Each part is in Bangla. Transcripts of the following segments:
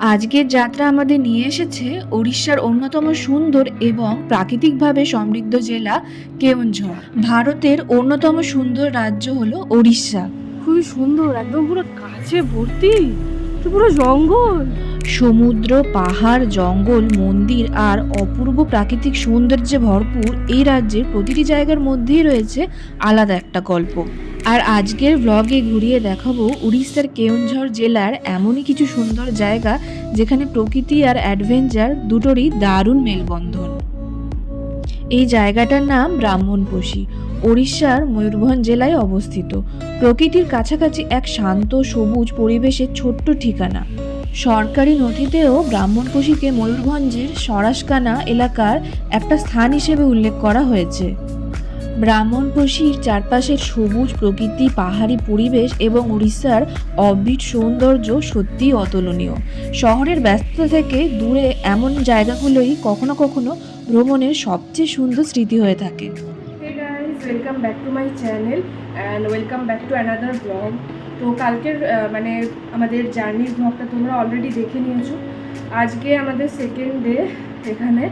আজকের যাত্রা আমাদের নিয়ে এসেছে ওড়িশার অন্যতম সুন্দর এবং প্রাকৃতিকভাবে সমৃদ্ধ জেলা কেওনঝড়। ভারতের অন্যতম সুন্দর রাজ্য হলো ওড়িশা। খুবই সুন্দর, একদম পুরো কাছে ভর্তি, তো পুরো জঙ্গল। সমুদ্র, পাহাড়, জঙ্গল, মন্দির আর অপূর্ব প্রাকৃতিক সৌন্দর্যে ভরপুর এই রাজ্যের প্রতিটি জায়গার মধ্যেই রয়েছে আলাদা একটা গল্প। আর আজকের ব্লগে ঘুরিয়ে দেখাবো উড়িষ্যার কেওনঝড় জেলার এমনই কিছু সুন্দর জায়গা যেখানে প্রকৃতি আর অ্যাডভেঞ্চার দুটোরই দারুণ মেলবন্ধন। এই জায়গাটার নাম ব্রাহ্মণপোষী, ওড়িশার ময়ূরভঞ্জ জেলায় অবস্থিত। প্রকৃতির কাছাকাছি এক শান্ত সবুজ পরিবেশের ছোট্ট ঠিকানা। সরকারি নথিতেও ব্রাহ্মণপোষীকে ময়ূরভঞ্জের সরাসকানা এলাকার একটা স্থান হিসেবে উল্লেখ করা হয়েছে। ব্রাহ্মণপোষীর চারপাশের সবুজ প্রকৃতি, পাহাড়ি পরিবেশ এবং উড়িষ্যার অবিট সৌন্দর্য সত্যিই অতুলনীয়। শহরের ব্যস্ততা থেকে দূরে এমন জায়গাগুলোই কখনো কখনো ভ্রমণের সবচেয়ে সুন্দর স্মৃতি হয়ে থাকে। Hey guys, welcome back to my channel and welcome back to another blog. তো কালকের আমাদের জার্নির ব্লগটা তোমরা অলরেডি দেখে নিয়েছো। আজকে আমাদের সেকেন্ড ডে এখানে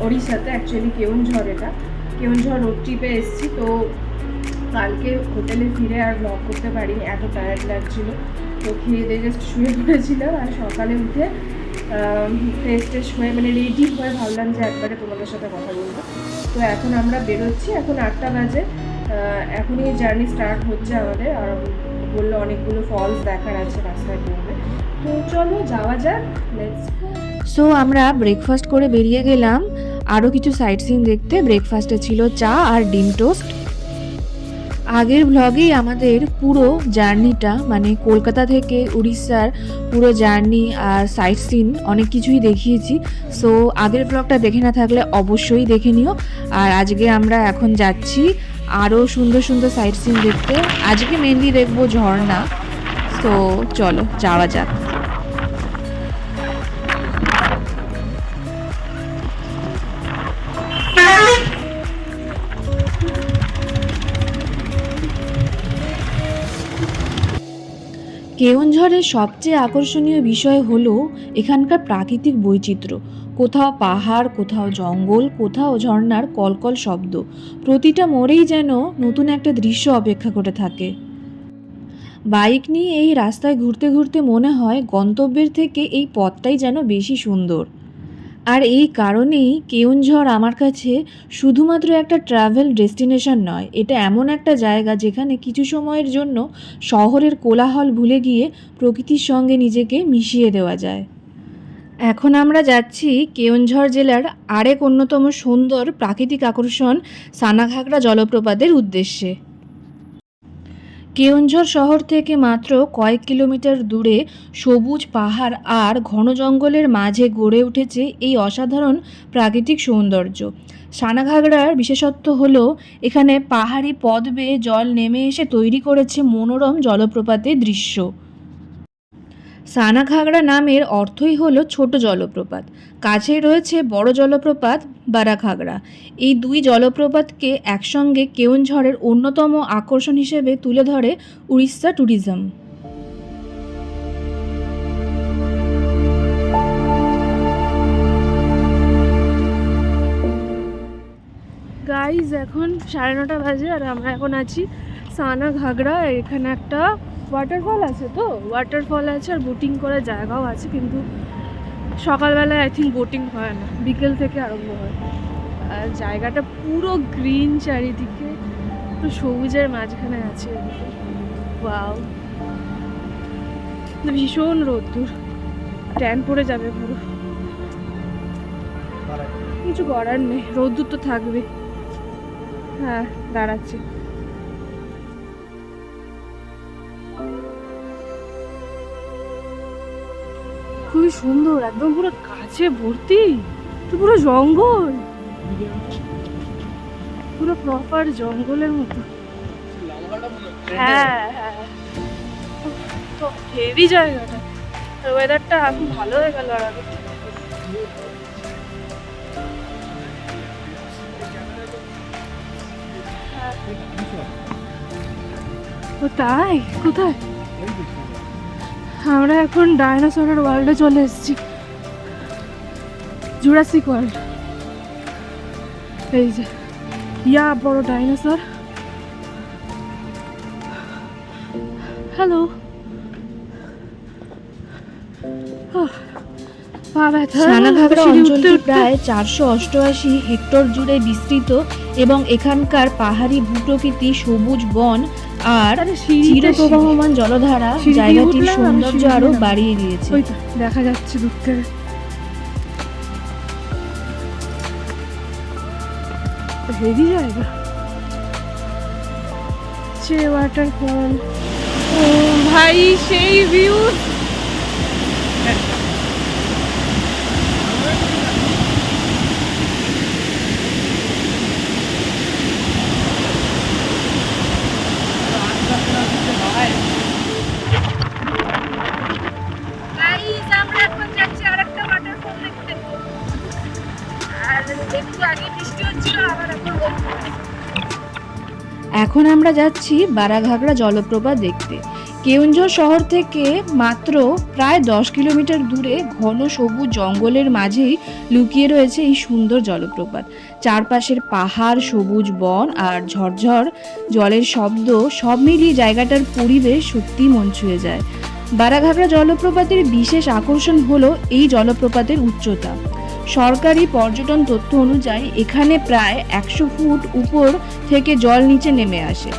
ওড়িশাতে, অ্যাকচুয়ালি কেওনঝড়। এটা কেওনঝড় রোড ট্রিপে এসেছি। তো কালকে হোটেলে ফিরে আর ব্লগ করতে পারিনি, এত টায়ার্ড লাগছিল। তো খেয়ে দিয়ে জাস্ট শুয়ে পড়েছিলাম। আর সকালে উঠে ফ্রেশ ট্রেশ হয়ে রেডি হয়ে ভাবলাম যে একবারে তোমাদের সাথে কথা বলবো। তো এখন আমরা বেরোচ্ছি, এখন 8টা বাজে। এখনই জার্নি স্টার্ট হচ্ছে আমাদের। আর বললো অনেকগুলো ফলস দেখার আছে রাস্তায় পড়বে। তো চলো যাওয়া যাক, লেটস গো। সো আমরা ব্রেকফাস্ট করে বেরিয়ে গেলাম আরও কিছু সাইট সিন দেখতে। ব্রেকফাস্টে ছিল চা আর ডিম টোস্ট। আগের ভ্লগেই আমাদের পুরো জার্নিটা, কলকাতা থেকে উড়িষ্যার পুরো জার্নি আর সাইট সিন অনেক কিছুই দেখিয়েছি। সো আগের ভ্লগটা দেখে না থাকলে অবশ্যই দেখে নিও। আর আজকে আমরা এখন যাচ্ছি আরও সুন্দর সুন্দর সাইট সিন দেখতে। আজকে মেনলি দেখবো ঝর্ণা। সো চলো যাওয়া যাক। কেওনঝড়ের সবচেয়ে আকর্ষণীয় বিষয় হলো এখানকার প্রাকৃতিক বৈচিত্র্য। কোথাও পাহাড়, কোথাও জঙ্গল, কোথাও ঝর্ণার কলকল শব্দ। প্রতিটা মোড়েই যেন নতুন একটা দৃশ্য অপেক্ষা করে থাকে। বাইক নিয়ে এই রাস্তায় ঘুরতে ঘুরতে মনে হয় গন্তব্যের থেকে এই পথটাই যেন বেশি সুন্দর। আর এই কারণেই কেওনঝড় আমার কাছে শুধুমাত্র একটা ট্রাভেল ডেস্টিনেশন নয়, এটা এমন একটা জায়গা যেখানে কিছু সময়ের জন্য শহরের কোলাহল ভুলে গিয়ে প্রকৃতির সঙ্গে নিজেকে মিশিয়ে দেওয়া যায়। এখন আমরা যাচ্ছি কেওনঝড় জেলার আরেক অন্যতম সুন্দর প্রাকৃতিক আকর্ষণ সানাঘাগরা জলপ্রপাতের উদ্দেশ্যে। কেওনঝড় শহর থেকে মাত্র কয়েক কিলোমিটার দূরে সবুজ পাহাড় আর ঘন জঙ্গলের মাঝে গড়ে উঠেছে এই অসাধারণ প্রাকৃতিক সৌন্দর্য। সানাঘাগরার বিশেষত্ব হলো এখানে পাহাড়ি পথ বেয়ে জল নেমে এসে তৈরি করেছে মনোরম জলপ্রপাতের দৃশ্য। সানাঘাগরা নামের অর্থই হলো ছোট জলপ্রপাত। কাছেই রয়েছে বড় জলপ্রপাত বারাঘাগরা। এই দুই জলপ্রপাতকে একসঙ্গে কেওনঝড়ের অন্যতম আকর্ষণ হিসেবে তুলে ধরে উড়িষ্যা ট্যুরিজম। গাইজ এখন 9:30 বাজে আর আমরা এখন আছি সানাঘাগরা। এখানে একটা ওয়াটারফল আছে, তো ওয়াটারফল আছে আর বোটিং করার জায়গাও আছে, কিন্তু সকালবেলায় আই থিঙ্ক বোটিং হয় না, বিকেল থেকে আরম্ভ হয়। আর জায়গাটা পুরো গ্রিন, চারিদিকে পুরো সবুজের মাঝখানে আছে। ওয়াও, ভীষণ রোদ্দুর, ট্যান পড়ে যাবে পুরো। কিছু করার নেই, রোদ্দুর তো থাকবে। হ্যাঁ, দাঁড়াচ্ছি। খুবই সুন্দর, একদম পুরো কাছে ভর্তি, তো পুরো জঙ্গল, পুরো প্রপার জঙ্গলের মতো। হ্যাঁ হ্যাঁ, তো হেভি জায়গাটা। আর ওয়েদারটা এখন ভালো হয়ে গেল আর আগে। ও তাই? কোথায়? আমরা এখন ডায়নোসরের ওয়ার্ল্ডে চলে এসেছি, জুরাসিক ওয়ার্ল্ড। এই যে ইয়া বড় ডাইনোসর। হ্যালো। সানাঘাগরা অঞ্চলটি প্রায় 488 হেক্টর জুড়ে বিস্তৃত এবং এখানকার পাহাড়ি ভূপ্রকৃতি, সবুজ বন আর চিরপ্রবাহমান জলধারা জায়গাটির সৌন্দর্য আরো বাড়িয়ে দিয়েছে। দেখা যাচ্ছে দূর থেকে, হেভি জায়গা। সে ওয়াটারফল, ও ভাই সেই ভিউ। আমরা এখন যাচ্ছি আরেকটা ওয়াটারফল দেখতে, আর একটু আগে বৃষ্টি হচ্ছিল, আবার এখন এখন আমরা যাচ্ছি বারাঘাগড়া জলপ্রপাত দেখতে। কেওনঝড় শহর থেকে মাত্র প্রায় 10 কিলোমিটার দূরে ঘন সবুজ জঙ্গলের মাঝেই লুকিয়ে রয়েছে এই সুন্দর জলপ্রপাত। চারপাশের পাহাড়, সবুজ বন আর ঝরঝর জলের শব্দ সব মিলিয়ে জায়গাটার পরিবেশ সত্যিই মন ছুঁয়ে যায়। বারাঘাগড়া জলপ্রপাতের বিশেষ আকর্ষণ হলো এই জলপ্রপাতের উচ্চতা। সরকারি পর্যটন তথ্য অনুযায়ী এখানে প্রায় 100 ফুট উপর থেকে জল নিচে নেমে আসে।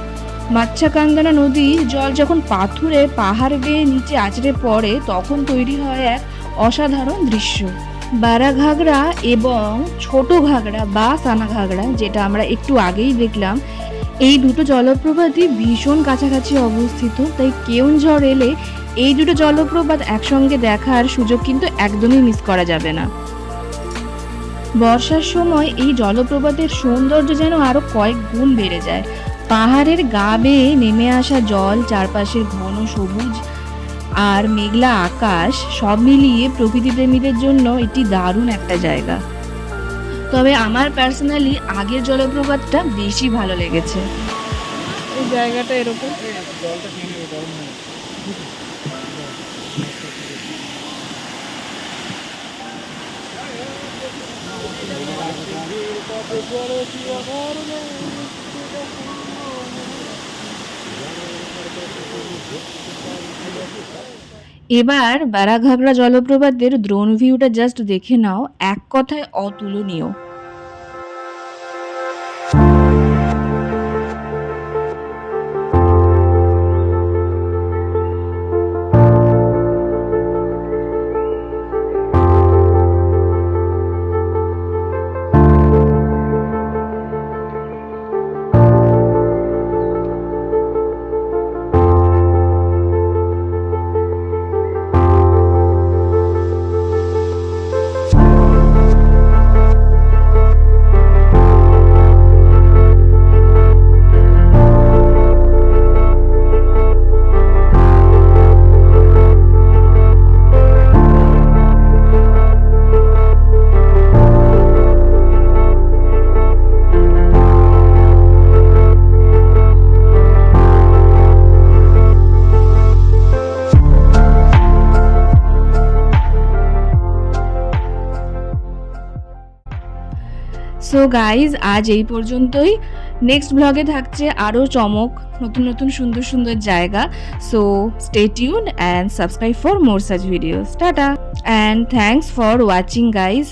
মাচ্ছাকান্দানা নদীর জল যখন পাথুরে পাহাড় বেয়ে নিচে আছড়ে পড়ে তখন তৈরি হয় এক অসাধারণ দৃশ্য। বারাঘাগড়া এবং ছোট ঘাগড়া বা সানাঘাগড়া, যেটা আমরা একটু আগেই দেখলাম, এই দুটো জলপ্রপাতই ভীষণ কাছাকাছি অবস্থিত। তাই কেওনঝড় এলে এই দুটো জলপ্রপাত একসঙ্গে দেখার সুযোগ কিন্তু একদমই মিস করা যাবে না। বর্ষার সময় এই জলপ্রপাতের সৌন্দর্য যেন আরো কয়েক গুণ বেড়ে যায়। পাহাড়ের গা বেয়ে নেমে আসা জল, চারপাশের ঘন সবুজ আর মেঘলা আকাশ সব মিলিয়ে প্রকৃতিপ্রেমীদের জন্য এটি দারুণ একটা জায়গা। তবে আমার পার্সোনালি আগের জলপ্রপাতটা বেশি ভালো লেগেছে। এই জায়গাটা এরকম। এবার বারাঘাগড়া জলপ্রপাতের ড্রোন ভিউটা জাস্ট দেখে নাও, এক কথায় অতুলনীয়। সো গাইজ, আজ এই পর্যন্তই। নেক্সট ব্লগে থাকছে আরও চমক, নতুন নতুন সুন্দর সুন্দর জায়গা। So stay tune and subscribe for more such videos. Tata and thanks for watching guys.